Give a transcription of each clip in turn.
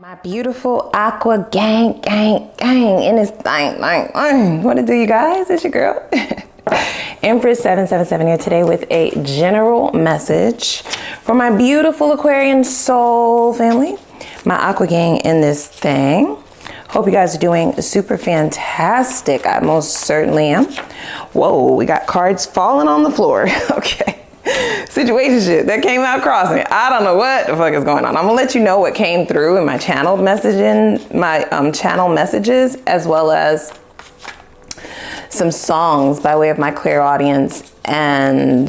My beautiful Aqua gang in this thing. What to do, you guys? It's your girl, Empress 777 here today with a general message for my beautiful Aquarian soul family, my Aqua gang in this thing. Hope you guys are doing super fantastic. I most certainly am. Whoa, we got cards falling on the floor. Okay. Situationship that came out crossing. I don't know what the fuck is going on. I'm gonna let you know what came through in my channel messaging, my channel messages, as well as some songs by way of my clairaudience and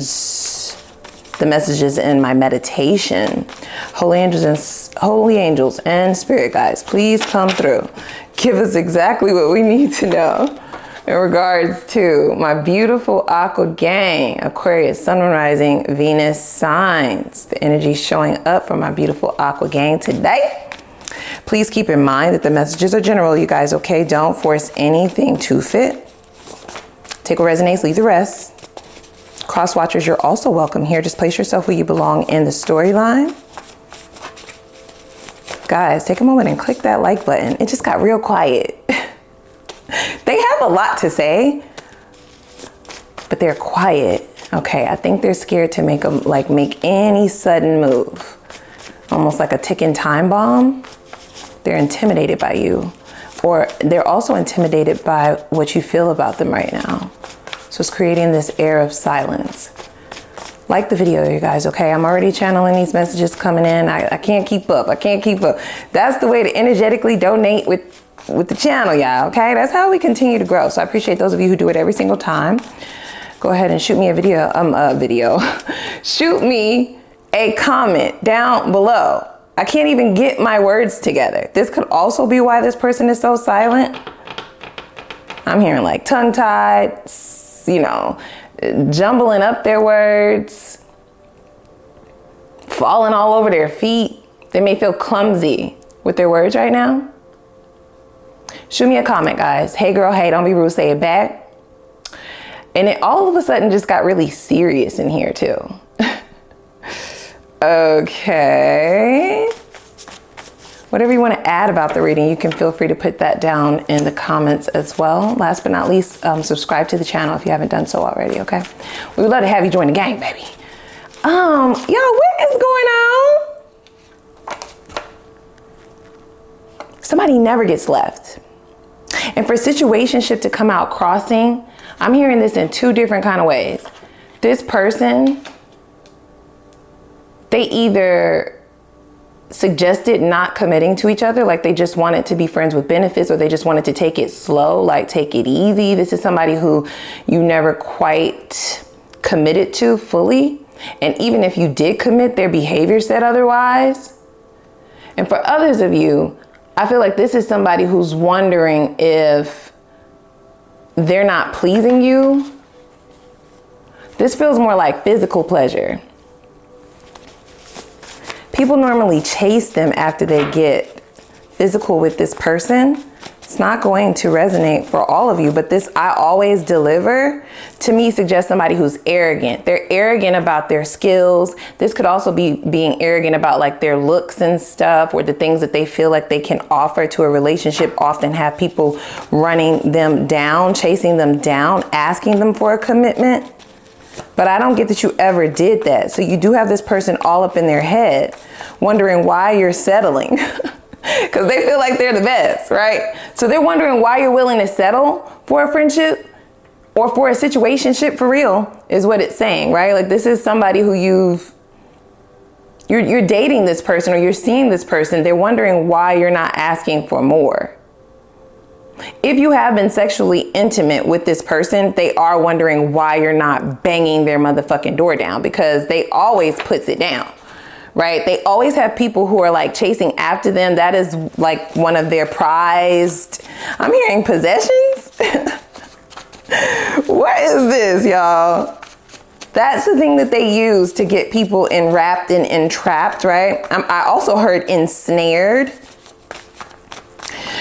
the messages in my meditation. Holy angels and spirit guides, please come through. Give us exactly what we need to know in regards to my beautiful Aqua gang, Aquarius, Sun, Moon, Rising, Venus signs. The energy showing up for my beautiful Aqua gang today. Please keep in mind that the messages are general, you guys, okay? Don't force anything to fit. Take what resonates, leave the rest. Cross watchers, you're also welcome here. Just place yourself where you belong in the storyline. Guys, take a moment and click that like button. It just got real quiet. They have a lot to say, but they're quiet. Okay, I think they're scared to make any sudden move. Almost like a ticking time bomb. They're intimidated by you, or they're also intimidated by what you feel about them right now. So it's creating this air of silence. Like the video, you guys, okay? I'm already channeling these messages coming in. I can't keep up. I can't keep up. That's the way to energetically donate with the channel, y'all, okay? That's how we continue to grow. So I appreciate those of you who do it every single time. Go ahead and shoot me a video. Shoot me a comment down below. I can't even get my words together. This could also be why this person is so silent. I'm hearing like tongue-tied, you know, jumbling up their words, falling all over their feet. They may feel clumsy with their words right now. Shoot me a comment, guys. Hey girl, hey, don't be rude, say it back. And it all of a sudden just got really serious in here too. Okay. Whatever you want to add about the reading, you can feel free to put that down in the comments as well. Last but not least, subscribe to the channel if you haven't done so already, okay? We would love to have you join the gang, baby. Yo, what is going on? Somebody never gets left. And for situationship to come out crossing, I'm hearing this in two different kind of ways. This person, they either suggested not committing to each other, like they just wanted to be friends with benefits, or they just wanted to take it slow, like take it easy. This is somebody who you never quite committed to fully. And even if you did commit, their behavior said otherwise. And for others of you, I feel like this is somebody who's wondering if they're not pleasing you. This feels more like physical pleasure. People normally chase them after they get physical with this person. It's not going to resonate for all of you, but this I always deliver to me suggests somebody who's arrogant. They're arrogant about their skills. This could also be being arrogant about like their looks and stuff, or the things that they feel like they can offer to a relationship. Often have people running them down, chasing them down, asking them for a commitment. But I don't get that you ever did that. So you do have this person all up in their head, wondering why you're settling. Because they feel like they're the best, right? So they're wondering why you're willing to settle for a friendship or for a situationship for real, is what it's saying, right? Like this is somebody who you're dating this person, or you're seeing this person. They're wondering why you're not asking for more. If you have been sexually intimate with this person, they are wondering why you're not banging their motherfucking door down, because they always puts it down. Right? They always have people who are like chasing after them. That is like one of their prized, I'm hearing possessions. What is this, y'all? That's the thing that they use to get people enwrapped and entrapped, right? I also heard ensnared.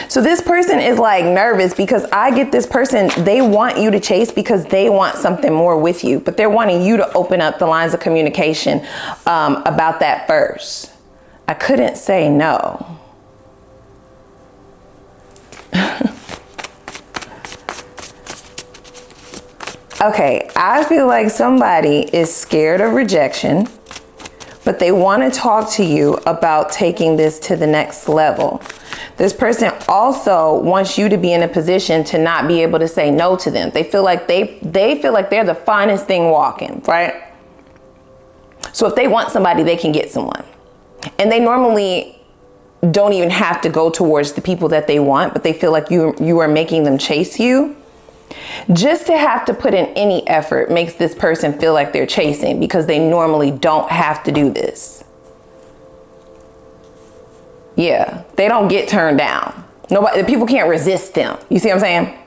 So this person is like nervous, because I get this person, they want you to chase because they want something more with you, but they're wanting you to open up the lines of communication about that first. I couldn't say no. Okay, I feel like somebody is scared of rejection, but they want to talk to you about taking this to the next level. This person also wants you to be in a position to not be able to say no to them. They feel like they feel like they're the finest thing walking, right? So if they want somebody, they can get someone. And they normally don't even have to go towards the people that they want, but they feel like you are making them chase you. Just to have to put in any effort makes this person feel like they're chasing, because they normally don't have to do this. Yeah, they don't get turned down. Nobody, the people can't resist them. You see what I'm saying?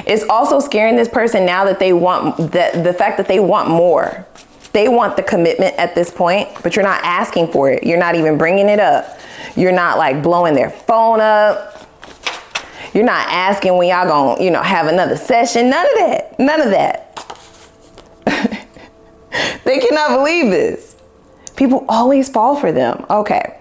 It's also scaring this person now that they want the fact that they want more. They want the commitment at this point, but you're not asking for it. You're not even bringing it up. You're not like blowing their phone up. You're not asking when y'all gonna, you know, have another session. None of that. None of that. They cannot believe this. People always fall for them. Okay.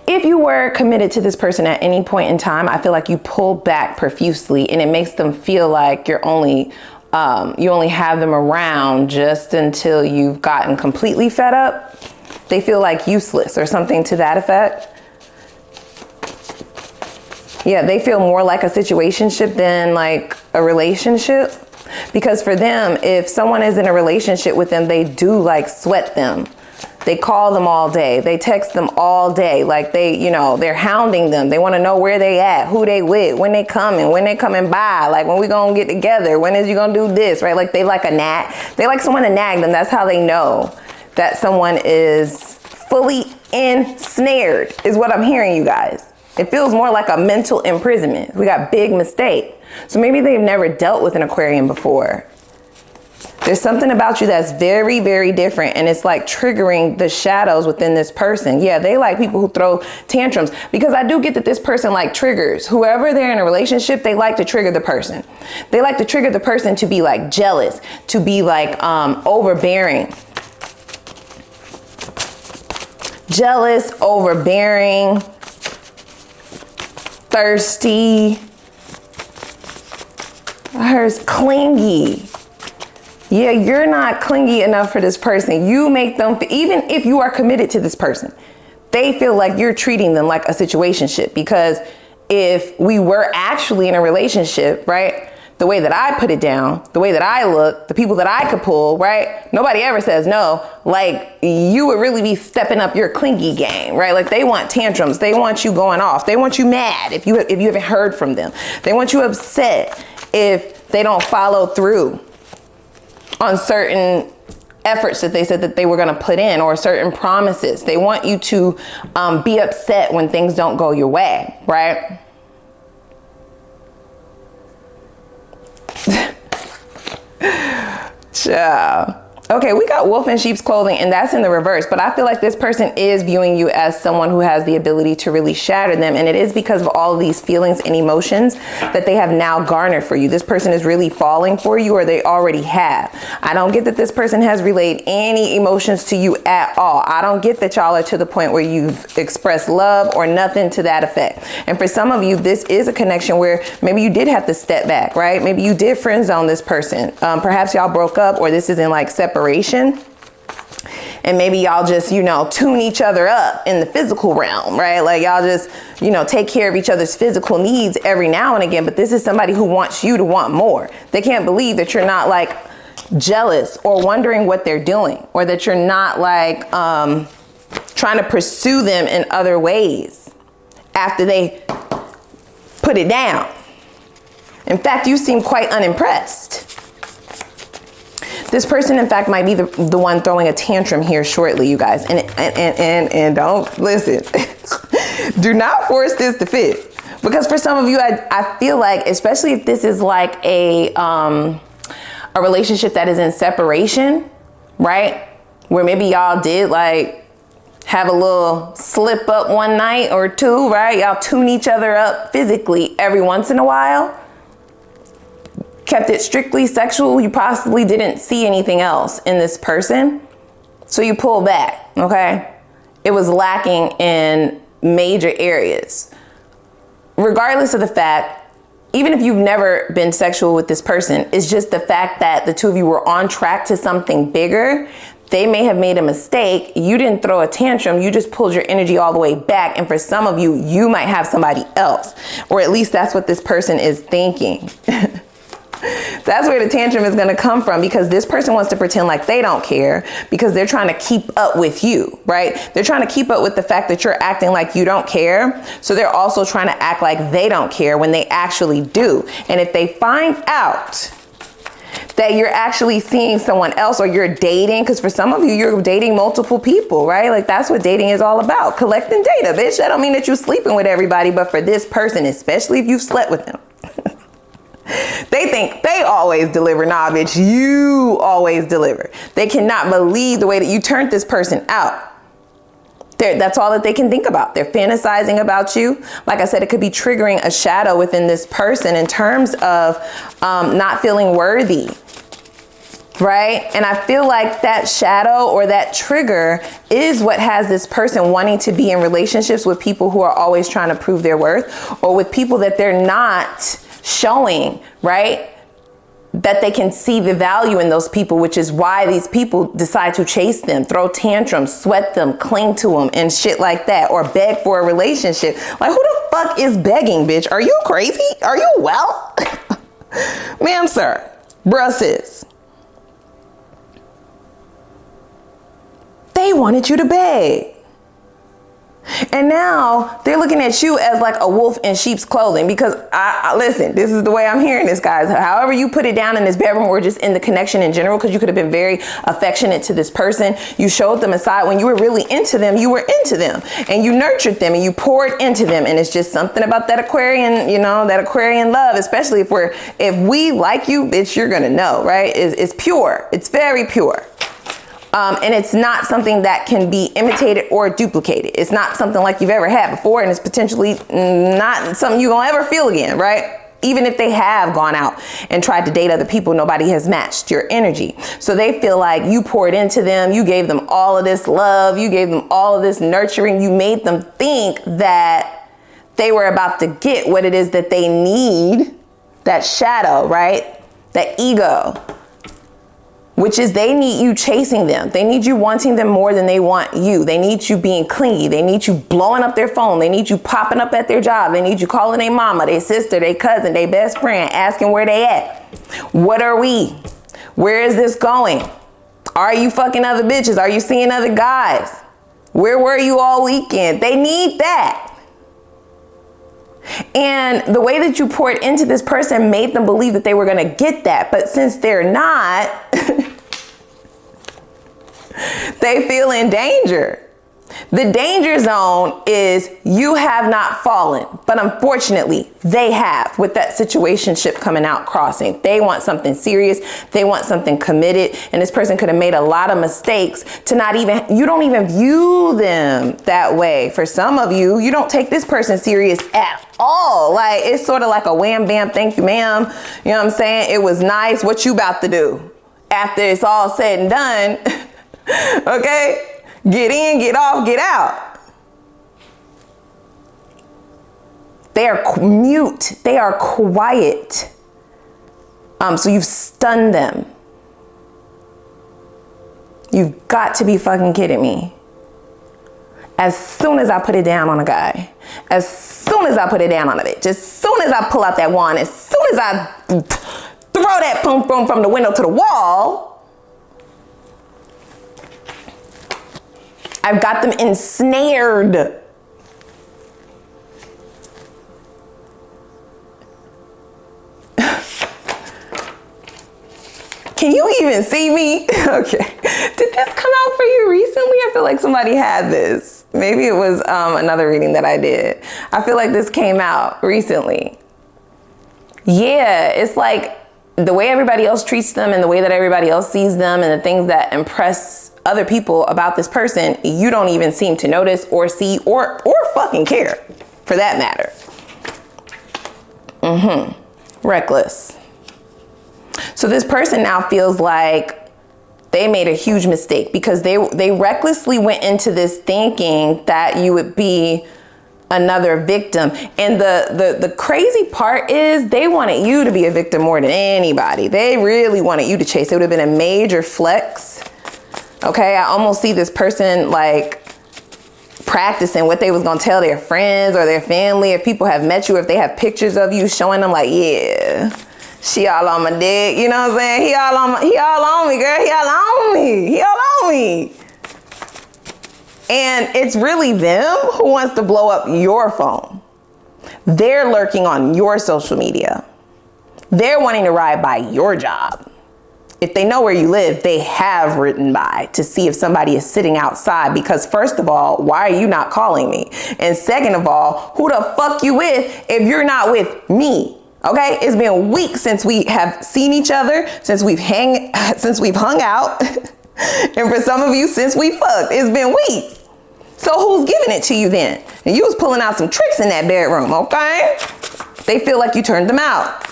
If you were committed to this person at any point in time, I feel like you pull back profusely, and it makes them feel like you only have them around just until you've gotten completely fed up. They feel like useless or something to that effect. Yeah, they feel more like a situationship than like a relationship. Because for them, if someone is in a relationship with them, they do like sweat them. They call them all day. They text them all day. Like they're hounding them. They want to know where they at, who they with, when they coming by, like when we gonna get together, when is you gonna do this, right? Like they like a nag. They like someone to nag them. That's how they know that someone is fully ensnared, is what I'm hearing, you guys. It feels more like a mental imprisonment. We got big mistake. So maybe they've never dealt with an Aquarian before. There's something about you that's very, very different, and it's like triggering the shadows within this person. Yeah, they like people who throw tantrums, because I do get that this person like triggers. Whoever they're in a relationship, they like to trigger the person. They like to trigger the person to be like jealous, to be like overbearing. Jealous, overbearing, thirsty. Hers clingy. Yeah, you're not clingy enough for this person. You make them, even if you are committed to this person, they feel like you're treating them like a situationship. Because if we were actually in a relationship, right, the way that I put it down, the way that I look, the people that I could pull, right, nobody ever says no. Like, you would really be stepping up your clingy game, right? Like, they want tantrums. They want you going off. They want you mad if you haven't heard from them. They want you upset if they don't follow through on certain efforts that they said that they were going to put in, or certain promises. They want you to be upset when things don't go your way, right? Ciao. Okay, we got wolf in sheep's clothing, and that's in the reverse. But I feel like this person is viewing you as someone who has the ability to really shatter them. And it is because of all of these feelings and emotions that they have now garnered for you. This person is really falling for you, or they already have. I don't get that this person has relayed any emotions to you at all. I don't get that y'all are to the point where you've expressed love or nothing to that effect. And for some of you, this is a connection where maybe you did have to step back, right? Maybe you did friend zone this person. Perhaps y'all broke up, or this is in like separation. And maybe y'all just, tune each other up in the physical realm, right? Like y'all just, take care of each other's physical needs every now and again. But this is somebody who wants you to want more. They can't believe that you're not like jealous or wondering what they're doing, or that you're not like trying to pursue them in other ways after they put it down. In fact, you seem quite unimpressed. This person, in fact, might be the one throwing a tantrum here shortly, you guys. And don't listen. Do not force this to fit. Because for some of you, I feel like, especially if this is like a relationship that is in separation, right? Where maybe y'all did like have a little slip up one night or two, right? Y'all tune each other up physically every once in a while. Kept it strictly sexual. You possibly didn't see anything else in this person. So you pull back, okay? it was lacking in major areas. Regardless of the fact, even if you've never been sexual with this person, it's just the fact that the two of you were on track to something bigger. They may have made a mistake. You didn't throw a tantrum. You just pulled your energy all the way back. And for some of you, you might have somebody else, or at least that's what this person is thinking. That's where the tantrum is going to come from, because this person wants to pretend like they don't care because they're trying to keep up with you, right? They're trying to keep up with the fact that you're acting like you don't care. So they're also trying to act like they don't care when they actually do. And if they find out that you're actually seeing someone else, or you're dating, because for some of you, you're dating multiple people, right? Like that's what dating is all about, collecting data, bitch. That don't mean that you're sleeping with everybody, but for this person, especially if you've slept with them, they think they always deliver. Nah, bitch, you always deliver. They cannot believe the way that you turned this person out. That's all that they can think about. They're fantasizing about you. Like I said, it could be triggering a shadow within this person in terms of not feeling worthy, right? And I feel like that shadow or that trigger is what has this person wanting to be in relationships with people who are always trying to prove their worth, or with people that they're not showing, right? That they can see the value in those people, which is why these people decide to chase them, throw tantrums, sweat them, cling to them and shit like that, or beg for a relationship. Like, who the fuck is begging, bitch? Are you crazy? Are you well? Ma'am, sir, bruh, sis. They wanted you to beg. And now they're looking at you as like a wolf in sheep's clothing, because listen, this is the way I'm hearing this, guys. However you put it down in this bedroom, or just in the connection in general, because you could have been very affectionate to this person. You showed them a side when you were really into them. You were into them and you nurtured them and you poured into them. And it's just something about that Aquarian, you know, that Aquarian love, especially if we like you, bitch, you're gonna know, right? It's pure. It's very pure. And it's not something that can be imitated or duplicated. It's not something like you've ever had before, and it's potentially not something you're gonna ever feel again, right? Even if they have gone out and tried to date other people, nobody has matched your energy. So they feel like you poured into them, you gave them all of this love, you gave them all of this nurturing, you made them think that they were about to get what it is that they need, that shadow, right? That ego. Which is they need you chasing them. They need you wanting them more than they want you. They need you being clingy. They need you blowing up their phone. They need you popping up at their job. They need you calling their mama, their sister, their cousin, their best friend, asking where they at. What are we? Where is this going? Are you fucking other bitches? Are you seeing other guys? Where were you all weekend? They need that. And the way that you poured into this person made them believe that they were going to get that. But since they're not, they feel in danger. The danger zone is you have not fallen, but unfortunately they have, with that situationship coming out crossing. They want something serious. They want something committed. And this person could have made a lot of mistakes to not even, you don't even view them that way. For some of you, you don't take this person serious at all. Like, it's sort of like a wham, bam, thank you, ma'am. You know what I'm saying? It was nice. What you about to do after it's all said and done? Okay? Get in, get off, get out. They are mute. They are quiet. So you've stunned them. You've got to be fucking kidding me. As soon as I put it down on a guy, as soon as I put it down on a bitch, as soon as I pull out that wand, as soon as I throw that boom boom from the window to the wall, I've got them ensnared. Can you even see me? Okay. Did this come out for you recently? I feel like somebody had this. Maybe it was another reading that I did. I feel like this came out recently. Yeah, it's like the way everybody else treats them and the way that everybody else sees them and the things that impress other people about this person, you don't even seem to notice or see or fucking care, for that matter. Reckless. So this person now feels like they made a huge mistake, because they recklessly went into this thinking that you would be another victim. And the crazy part is they wanted you to be a victim more than anybody. They really wanted you to chase. It would have been a major flex. Okay, I almost see this person like practicing what they was gonna tell their friends or their family. If people have met you, if they have pictures of you, showing them like, yeah, she all on my dick, you know what I'm saying? He all on me, girl, he all on me. And it's really them who wants to blow up your phone. They're lurking on your social media. They're wanting to ride by your job. If they know where you live, they have ridden by to see if somebody is sitting outside, because first of all, why are you not calling me? And second of all, who the fuck you with if you're not with me? Okay, it's been weeks since we have seen each other, since we've hung out. And for some of you, since we fucked, it's been weeks. So who's giving it to you then? And you was pulling out some tricks in that bedroom, okay? They feel like you turned them out.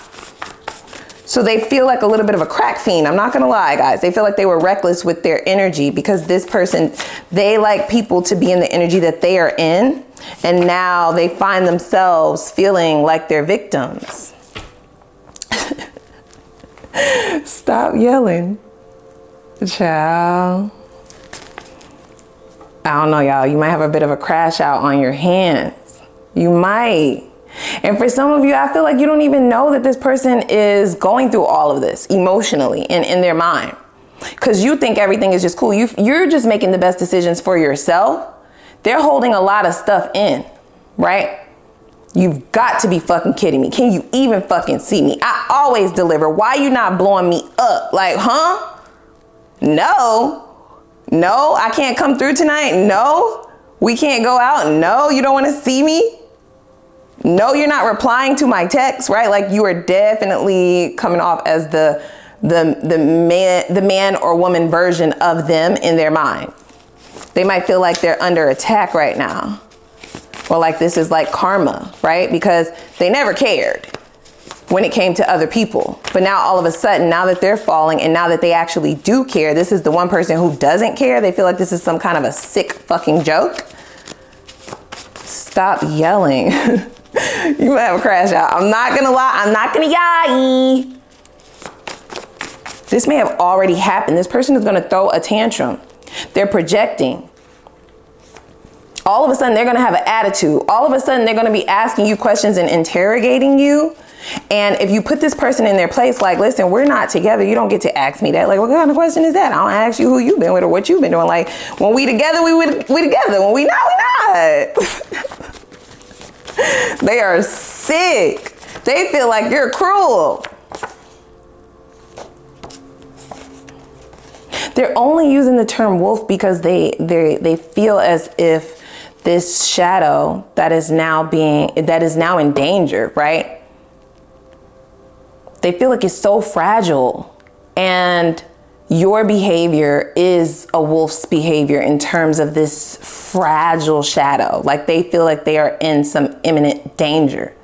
So they feel like a little bit of a crack fiend. I'm not gonna lie, guys. They feel like they were reckless with their energy, because this person, they like people to be in the energy that they are in. And now they find themselves feeling like they're victims. Stop yelling. Child. I don't know, y'all. You might have a bit of a crash out on your hands. You might. And for some of you, I feel like you don't even know that this person is going through all of this emotionally and in their mind, because you think everything is just cool. You're just making the best decisions for yourself. They're holding a lot of stuff in, right? You've got to be fucking kidding me. Can you even fucking see me? I always deliver. Why you not blowing me up? Like, huh? No, I can't come through tonight. No, we can't go out. No, you don't want to see me. No, you're not replying to my text, right? Like, you are definitely coming off as the man or woman version of them in their mind. They might feel like they're under attack right now. Or like this is like karma, right? Because they never cared when it came to other people. But now all of a sudden, now that they're falling and now that they actually do care, this is the one person who doesn't care. They feel like this is some kind of a sick fucking joke. Stop yelling. You might have a crash out. I'm not gonna lie. I'm not gonna yai. This may have already happened. This person is gonna throw a tantrum. They're projecting. All of a sudden, they're gonna have an attitude. All of a sudden, they're gonna be asking you questions and interrogating you. And if you put this person in their place, like, listen, we're not together. You don't get to ask me that. Like, what kind of question is that? I don't ask you who you've been with or what you've been doing. Like, when we together, we together. When we not, we not. They are sick. They feel like you're cruel. They're only using the term wolf because they feel as if this shadow that is now in danger, right? They feel like it's so fragile, and your behavior is a wolf's behavior in terms of this fragile shadow. Like, they feel like they are in some imminent danger.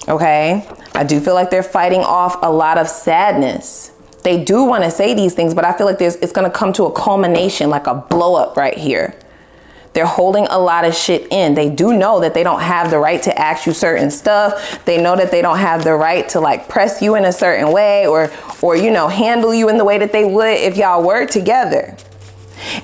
Okay? I do feel like they're fighting off a lot of sadness. They do want to say these things, but I feel like it's going to come to a culmination, like a blow up right here. They're holding a lot of shit in. They do know that they don't have the right to ask you certain stuff. They know that they don't have the right to like press you in a certain way or you know, handle you in the way that they would if y'all were together.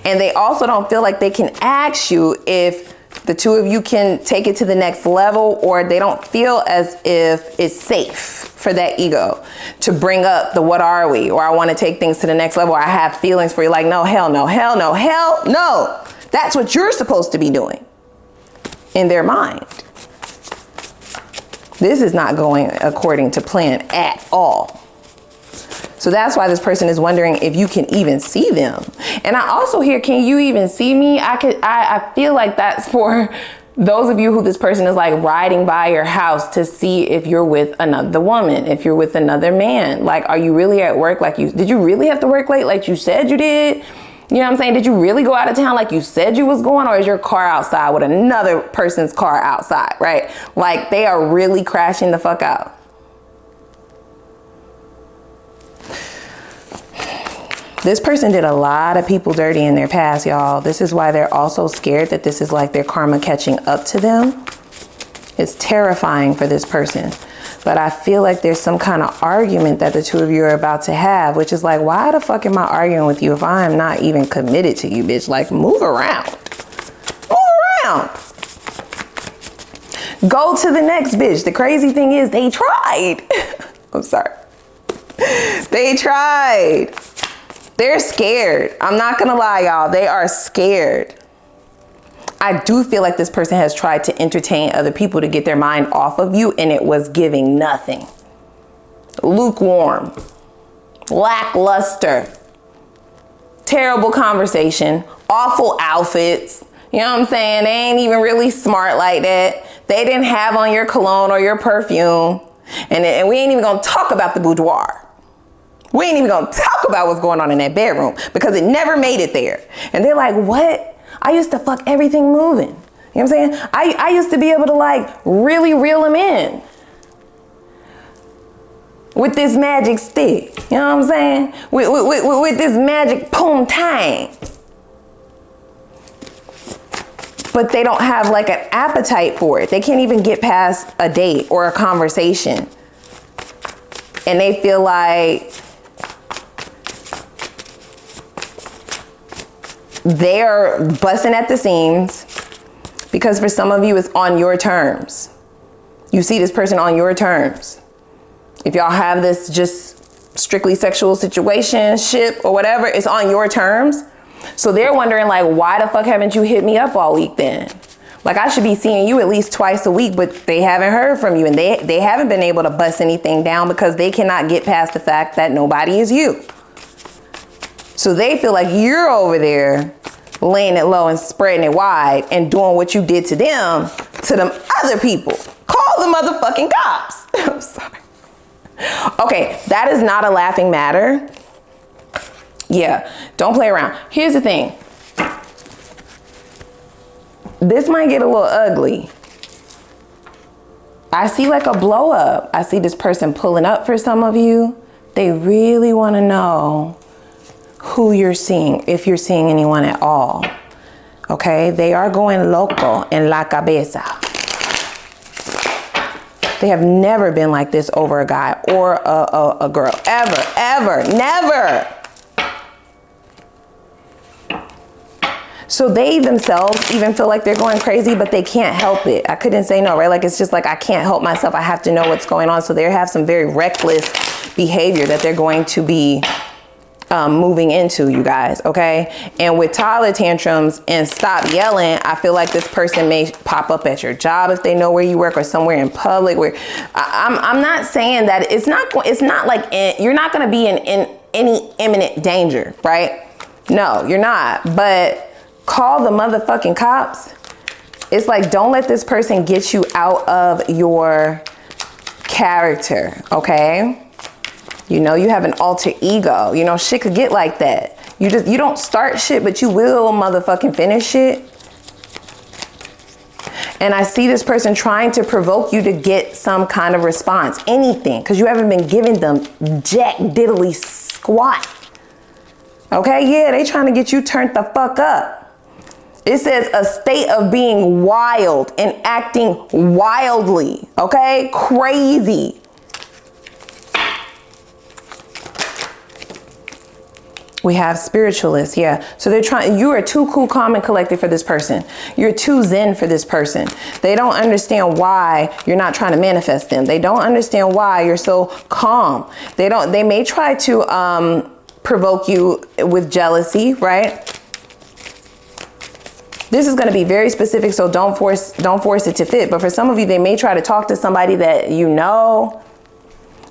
And they also don't feel like they can ask you if the two of you can take it to the next level, or they don't feel as if it's safe for that ego to bring up the what are we, or I want to take things to the next level, or I have feelings for you. Like, no, hell no, hell no, hell no. That's what you're supposed to be doing in their mind. This is not going according to plan at all. So that's why this person is wondering if you can even see them. And I also hear, can you even see me? I feel like that's for those of you who this person is like riding by your house to see if you're with another woman, if you're with another man. Like, are you really at work? Did you really have to work late like you said you did? You know what I'm saying? Did you really go out of town like you said you was going, or is your car outside with another person's car outside, right? Like, they are really crashing the fuck out. This person did a lot of people dirty in their past, y'all. This is why they're also scared that this is like their karma catching up to them. It's terrifying for this person. But I feel like there's some kind of argument that the two of you are about to have, which is like, why the fuck am I arguing with you if I am not even committed to you, bitch? Like, move around. Move around. Go to the next bitch. The crazy thing is they tried. I'm sorry. They tried. They're scared. I'm not gonna lie, y'all. They are scared. I do feel like this person has tried to entertain other people to get their mind off of you, and it was giving nothing. Lukewarm, lackluster, terrible conversation, awful outfits. You know what I'm saying? They ain't even really smart like that. They didn't have on your cologne or your perfume. And we ain't even gonna talk about the boudoir. We ain't even gonna talk about what's going on in that bedroom because it never made it there. And they're like, what? I used to fuck everything moving. You know what I'm saying? I used to be able to like really reel them in with this magic stick. You know what I'm saying? With this magic boom tang. But they don't have like an appetite for it. They can't even get past a date or a conversation. And they feel like they're busting at the seams because for some of you, it's on your terms. You see this person on your terms. If y'all have this just strictly sexual situationship or whatever, it's on your terms. So they're wondering like, why the fuck haven't you hit me up all week then? Like I should be seeing you at least twice a week, but they haven't heard from you and they haven't been able to bust anything down because they cannot get past the fact that nobody is you. So they feel like you're over there laying it low and spreading it wide and doing what you did to them other people. Call the motherfucking cops. I'm sorry. Okay, that is not a laughing matter. Yeah, don't play around. Here's the thing. This might get a little ugly. I see like a blow up. I see this person pulling up for some of you. They really want to know who you're seeing, if you're seeing anyone at all. Okay, they are going loco en la cabeza. They have never been like this over a guy or a girl. Ever, never. So they themselves even feel like they're going crazy, but they can't help it. I couldn't say no, right? Like, it's just like, I can't help myself. I have to know what's going on. So they have some very reckless behavior that they're going to be moving into, you guys, okay? And with toddler tantrums and stop yelling, I feel like this person may pop up at your job if they know where you work or somewhere in public where I'm not saying that it's not like you're not going to be in any imminent danger, right? No, you're not. But call the motherfucking cops. It's like, don't let this person get you out of your character, okay? You know, you have an alter ego. You know, shit could get like that. You don't start shit, but you will motherfucking finish shit. And I see this person trying to provoke you to get some kind of response, anything, because you haven't been giving them jack diddly squat. Okay, yeah, they trying to get you turned the fuck up. It says a state of being wild and acting wildly, okay? Crazy. We have spiritualists, yeah. So they're trying, you are too cool, calm, and collected for this person. You're too zen for this person. They don't understand why you're not trying to manifest them. They don't understand why you're so calm. They may try to provoke you with jealousy, right? This is going to be very specific, so don't force it to fit. But for some of you, they may try to talk to somebody that you know,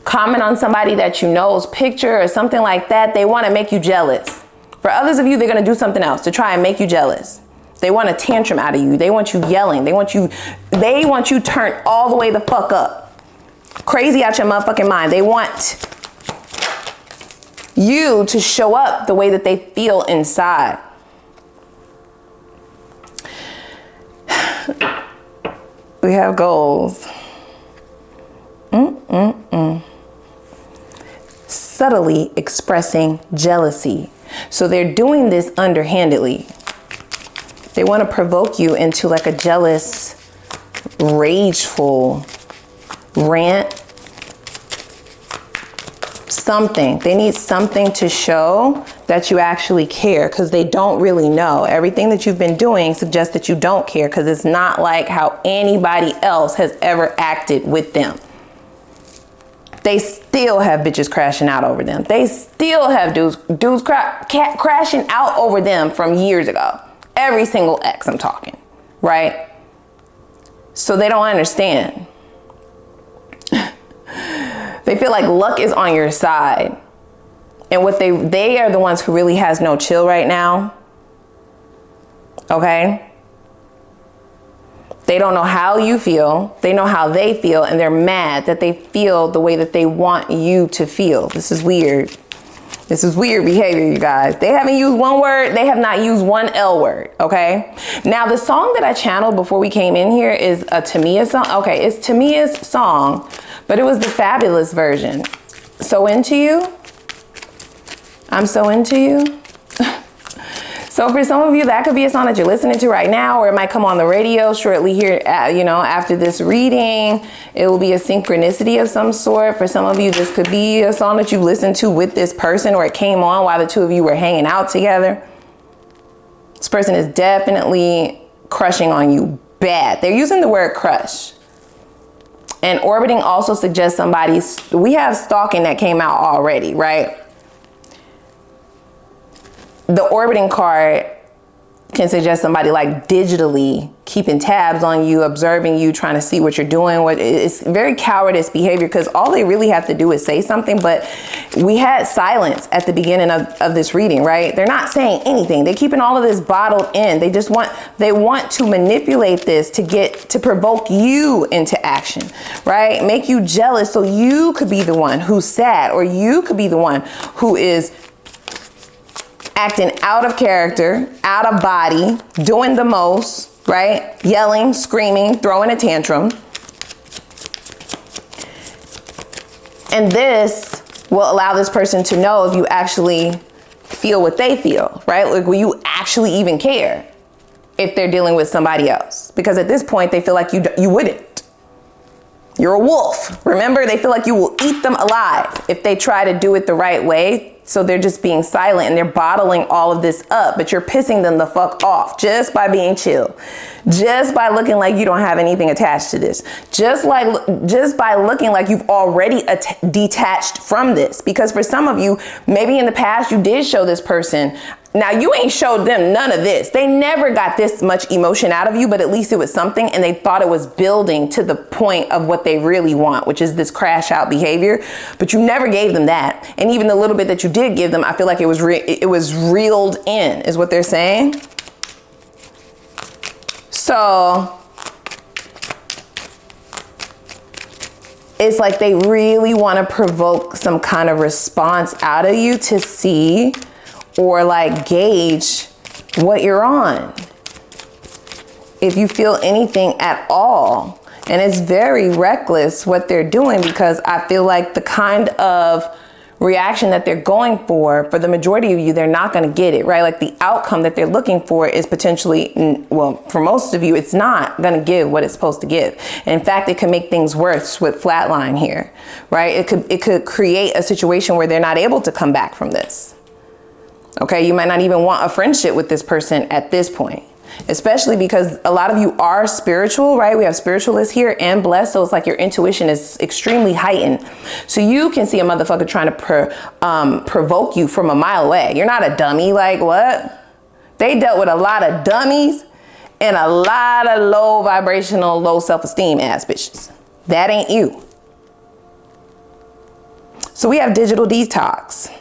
comment on somebody that you know's picture or something like that. They want to make you jealous. For others of you, they're going to do something else to try and make you jealous. They want a tantrum out of you. They want you yelling. They want you turned all the way the fuck up. Crazy out your motherfucking mind. They want you to show up the way that they feel inside. We have goals. Subtly expressing jealousy. So they're doing this underhandedly. They want to provoke you into like a jealous, rageful rant. Something. They need something to show that you actually care, because they don't really know. Everything that you've been doing suggests that you don't care, because it's not like how anybody else has ever acted with them. They still have bitches crashing out over them. They still have dudes crashing out over them from years ago. Every single ex I'm talking, right? So they don't understand. They feel like luck is on your side. And what they are the ones who really has no chill right now. Okay? They don't know how you feel. They know how they feel, and they're mad that they feel the way that they want you to feel. This is weird. This is weird behavior, you guys. They haven't used one word. They have not used one L word, okay? Now, the song that I channeled before we came in here is a Tamia song. Okay, it's Tamia's song, but it was the fabulous version. So Into You. I'm So Into You. So for some of you, that could be a song that you're listening to right now, or it might come on the radio shortly here, you know, after this reading. It will be a synchronicity of some sort. For some of you, this could be a song that you listened to with this person, or it came on while the two of you were hanging out together. This person is definitely crushing on you bad. They're using the word crush. And orbiting also suggests somebody's, we have stalking that came out already, right? The orbiting card can suggest somebody like digitally keeping tabs on you, observing you, trying to see what you're doing. It's very cowardice behavior, because all they really have to do is say something. But we had silence at the beginning of this reading, right? They're not saying anything. They're keeping all of this bottled in. They want to manipulate this to provoke you into action, right? Make you jealous so you could be the one who's sad, or you could be the one who is acting out of character, out of body, doing the most, right? Yelling, screaming, throwing a tantrum. And this will allow this person to know if you actually feel what they feel, right? Like, will you actually even care if they're dealing with somebody else? Because at this point, they feel like you wouldn't. You're a wolf. Remember, they feel like you will eat them alive if they try to do it the right way. So they're just being silent, and they're bottling all of this up, but you're pissing them the fuck off just by being chill, just by looking like you don't have anything attached to this, just by looking like you've already detached from this. Because for some of you, maybe in the past you did show this person. Now, you ain't showed them none of this. They never got this much emotion out of you, but at least it was something, and they thought it was building to the point of what they really want, which is this crash out behavior. But you never gave them that. And even the little bit that you did give them, I feel like it was reeled in, is what they're saying. So it's like they really want to provoke some kind of response out of you to see or like gauge what you're on, if you feel anything at all. And it's very reckless what they're doing, because I feel like the kind of reaction that they're going for the majority of you, they're not going to get it, right? Like the outcome that they're looking for is potentially, well, for most of you, it's not going to give what it's supposed to give. And in fact, it can make things worse with flatline here, right? It could create a situation where they're not able to come back from this. Okay, you might not even want a friendship with this person at this point, especially because a lot of you are spiritual, right? We have spiritualists here and blessed. So it's like your intuition is extremely heightened. So you can see a motherfucker trying to provoke you from a mile away. You're not a dummy. Like, what? They dealt with a lot of dummies and a lot of low vibrational, low self-esteem ass bitches. That ain't you. So we have digital detox.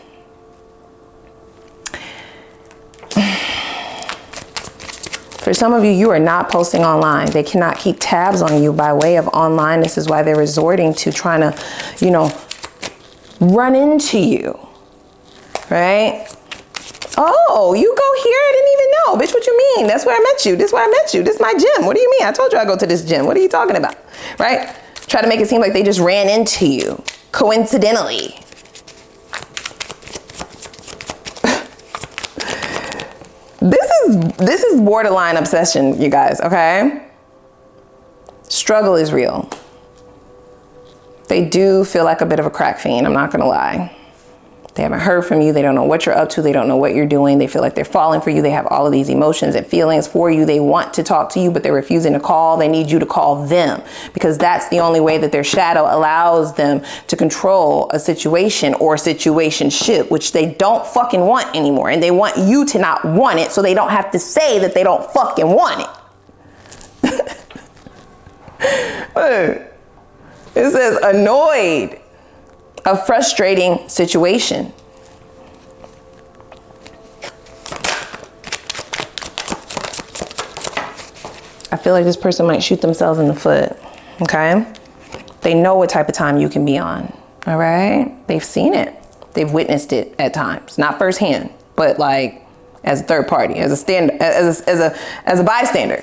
For some of you, you are not posting online. They cannot keep tabs on you by way of online. This is why they're resorting to trying to, you know, run into you, right? Oh, you go here? I didn't even know. Bitch, what you mean? That's where I met you. This is where I met you. This is my gym. What do you mean? I told you I go to this gym. What are you talking about? Right? Try to make it seem like they just ran into you coincidentally. this is borderline obsession, you guys, okay? Struggle is real. They do feel like a bit of a crack fiend, I'm not gonna lie. They haven't heard from you. They don't know what you're up to. They don't know what you're doing. They feel like they're falling for you. They have all of these emotions and feelings for you. They want to talk to you, but they're refusing to call. They need you to call them because that's the only way that their shadow allows them to control a situation or situationship, which they don't fucking want anymore. And they want you to not want it so they don't have to say that they don't fucking want it. It says annoyed. A frustrating situation. I feel like this person might shoot themselves in the foot, okay? They know what type of time you can be on, all right? They've seen it. They've witnessed it at times, not firsthand, but like as a third party, as a bystander.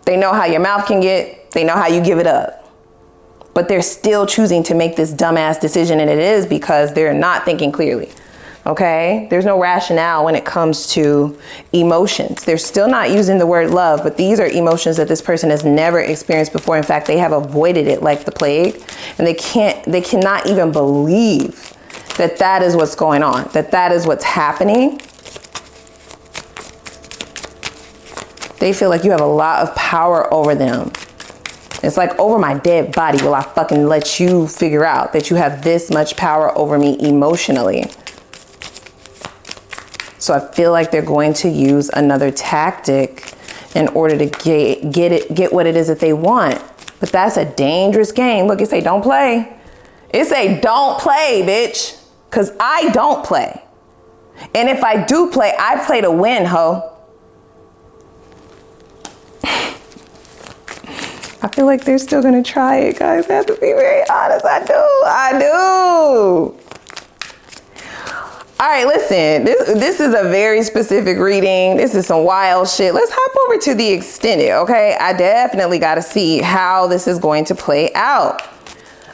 They know how your mouth can get, they know how you give it up. But they're still choosing to make this dumbass decision, and it is because they're not thinking clearly, okay? There's no rationale when it comes to emotions. They're still not using the word love, but these are emotions that this person has never experienced before. In fact, they have avoided it like the plague, and they cannot even believe that that is what's going on, that that is what's happening. They feel like you have a lot of power over them. It's like, over my dead body will I fucking let you figure out that you have this much power over me emotionally. So I feel like they're going to use another tactic in order to get what it is that they want. But that's a dangerous game. Look, it say don't play. It say don't play, bitch. Cause I don't play. And if I do play, I play to win, ho. I feel like they're still gonna try it, guys. I have to be very honest. I do. All right, listen, this is a very specific reading. This is some wild shit. Let's hop over to the extended, okay? I definitely gotta see how this is going to play out.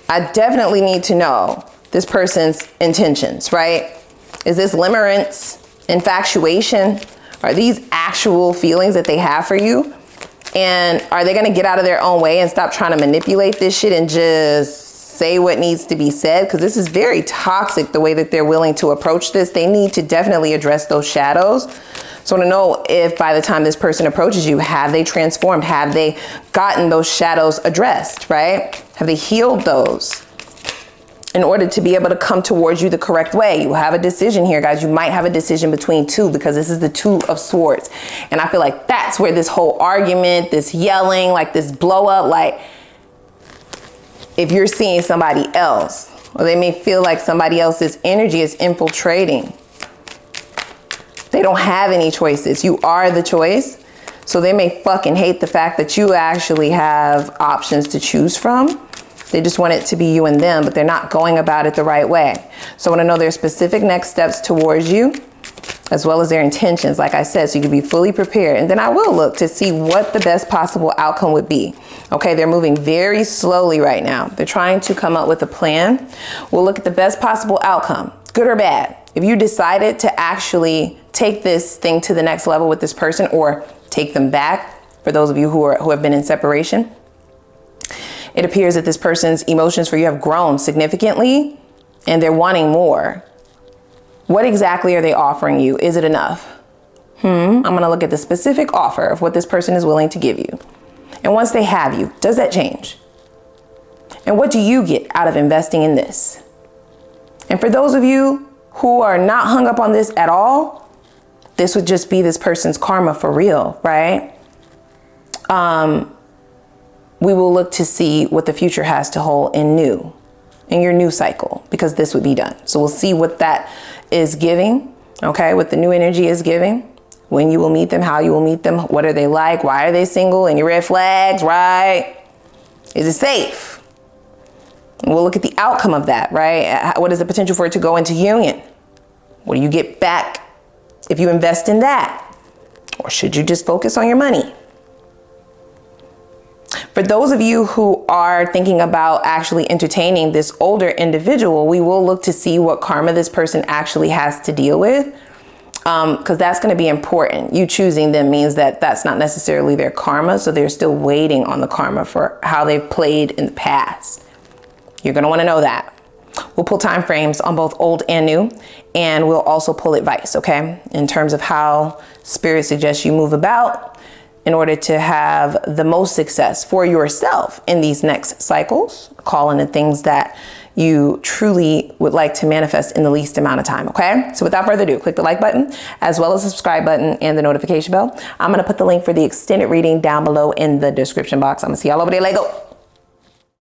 I definitely need to know this person's intentions, right? Is this limerence, infatuation? Are these actual feelings that they have for you? And are they gonna get out of their own way and stop trying to manipulate this shit and just say what needs to be said? Because this is very toxic, the way that they're willing to approach this. They need to definitely address those shadows. So I want to know if by the time this person approaches you, have they transformed? Have they gotten those shadows addressed, right? Have they healed those in order to be able to come towards you the correct way? You have a decision here, guys. You might have a decision between two, because this is the Two of Swords. And I feel like that's where this whole argument, this yelling, like this blow up, like if you're seeing somebody else, or they may feel like somebody else's energy is infiltrating. They don't have any choices. You are the choice. So they may fucking hate the fact that you actually have options to choose from. They just want it to be you and them, but they're not going about it the right way. So I want to know their specific next steps towards you, as well as their intentions, like I said, so you can be fully prepared. And then I will look to see what the best possible outcome would be. Okay, they're moving very slowly right now. They're trying to come up with a plan. We'll look at the best possible outcome, good or bad. If you decided to actually take this thing to the next level with this person, or take them back, for those of you who have been in separation, it appears that this person's emotions for you have grown significantly and they're wanting more. What exactly are they offering you? Is it enough? I'm gonna look at the specific offer of what this person is willing to give you. And once they have you, does that change? And what do you get out of investing in this? And for those of you who are not hung up on this at all, this would just be this person's karma for real, right? We will look to see what the future has to hold in your new cycle, because this would be done. So we'll see what that is giving, okay? What the new energy is giving, when you will meet them, how you will meet them, what are they like, why are they single, any red flags, right? Is it safe? And we'll look at the outcome of that, right? What is the potential for it to go into union? What do you get back if you invest in that? Or should you just focus on your money? For those of you who are thinking about actually entertaining this older individual, we will look to see what karma this person actually has to deal with. because that's going to be important. You choosing them means that that's not necessarily their karma, so they're still waiting on the karma for how they've played in the past. You're going to want to know that. We'll pull time frames on both old and new, and we'll also pull advice, okay, in terms of how Spirit suggests you move about in order to have the most success for yourself in these next cycles. Call in the things that you truly would like to manifest in the least amount of time, okay? So without further ado, click the like button as well as the subscribe button and the notification bell. I'm gonna put the link for the extended reading down below in the description box. I'm gonna see y'all over there. Let go.